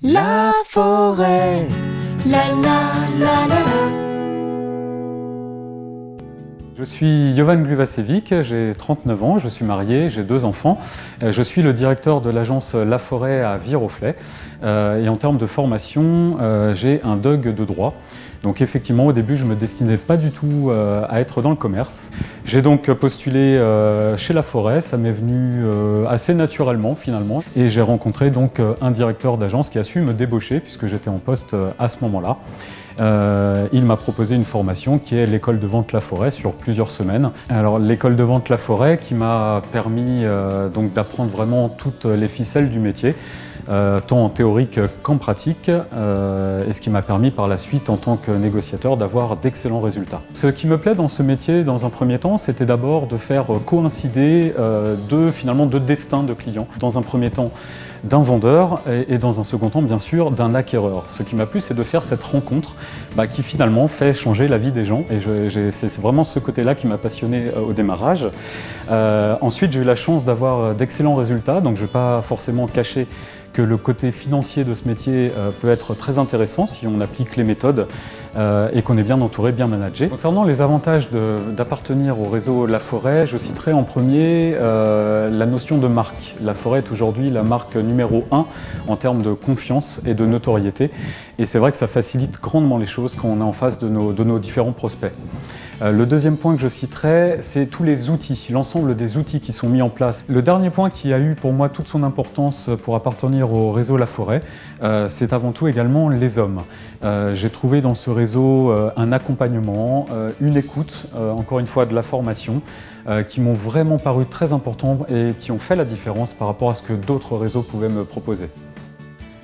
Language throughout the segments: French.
La forêt, la la la la la. Je suis Jovan Gluvacevic, j'ai 39 ans, je suis marié, j'ai 2 enfants. Je suis le directeur de l'agence La Forêt à Viroflay. Et en termes de formation, j'ai un DUG de droit. Donc effectivement, au début, je ne me destinais pas du tout à être dans le commerce. J'ai donc postulé chez La Forêt, ça m'est venu assez naturellement finalement. Et j'ai rencontré donc un directeur d'agence qui a su me débaucher puisque j'étais en poste à ce moment-là. Il m'a proposé une formation qui est l'école de vente La Forêt sur plusieurs semaines. Alors l'école de vente La Forêt qui m'a permis donc d'apprendre vraiment toutes les ficelles du métier, tant en théorique qu'en pratique, et ce qui m'a permis par la suite en tant que négociateur d'avoir d'excellents résultats. Ce qui me plaît dans ce métier dans un premier temps, c'était d'abord de faire coïncider deux destins de clients. Dans un premier temps, d'un vendeur et dans un second temps, bien sûr, d'un acquéreur. Ce qui m'a plu, c'est de faire cette rencontre qui finalement fait changer la vie des gens. Et c'est vraiment ce côté-là qui m'a passionné au démarrage. Ensuite, j'ai eu la chance d'avoir d'excellents résultats, donc je ne vais pas forcément cacher que le côté financier de ce métier peut être très intéressant si on applique les méthodes et qu'on est bien entouré, bien managé. Concernant les avantages d'appartenir au réseau La Forêt, je citerai en premier la notion de marque. La Forêt est aujourd'hui la marque numéro 1 en termes de confiance et de notoriété. Et c'est vrai que ça facilite grandement les choses quand on est en face de nos différents prospects. Le deuxième point que je citerai, c'est tous les outils, l'ensemble des outils qui sont mis en place. Le dernier point qui a eu pour moi toute son importance pour appartenir au réseau La Forêt, c'est avant tout également les hommes. J'ai trouvé dans ce réseau un accompagnement, une écoute, encore une fois de la formation, qui m'ont vraiment paru très importants et qui ont fait la différence par rapport à ce que d'autres réseaux pouvaient me proposer.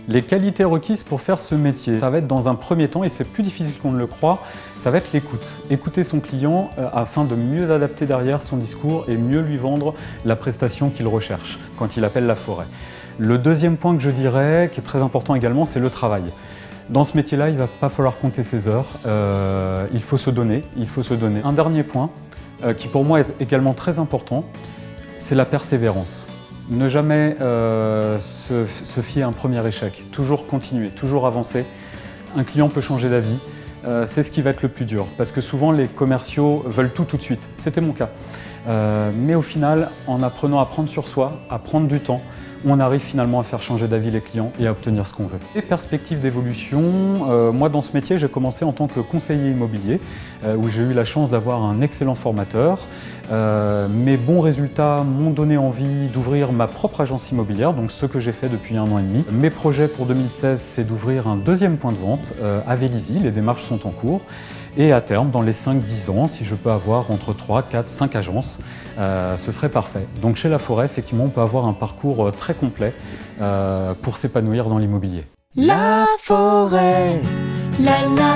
Les qualités requises pour faire ce métier, ça va être dans un premier temps, et c'est plus difficile qu'on ne le croit, ça va être l'écoute. Écouter son client afin de mieux adapter derrière son discours et mieux lui vendre la prestation qu'il recherche quand il appelle La Forêt. Le deuxième point que je dirais, qui est très important également, c'est le travail. Dans ce métier-là, il ne va pas falloir compter ses heures, il faut se donner, Un dernier point, qui pour moi est également très important, c'est la persévérance. Ne jamais se fier à un premier échec, toujours continuer, toujours avancer. Un client peut changer d'avis, c'est ce qui va être le plus dur, parce que souvent les commerciaux veulent tout de suite, c'était mon cas. Mais au final, en apprenant à prendre sur soi, à prendre du temps, on arrive finalement à faire changer d'avis les clients et à obtenir ce qu'on veut. Les perspectives d'évolution, moi dans ce métier j'ai commencé en tant que conseiller immobilier où j'ai eu la chance d'avoir un excellent formateur. Mes bons résultats m'ont donné envie d'ouvrir ma propre agence immobilière, donc ce que j'ai fait depuis 1 an et demi. Mes projets pour 2016, c'est d'ouvrir un deuxième point de vente à Vélizy, les démarches sont en cours. Et à terme, dans les 5-10 ans, si je peux avoir entre 3, 4, 5 agences, ce serait parfait. Donc chez La Forêt, effectivement, on peut avoir un parcours très complet pour s'épanouir dans l'immobilier. La forêt, la la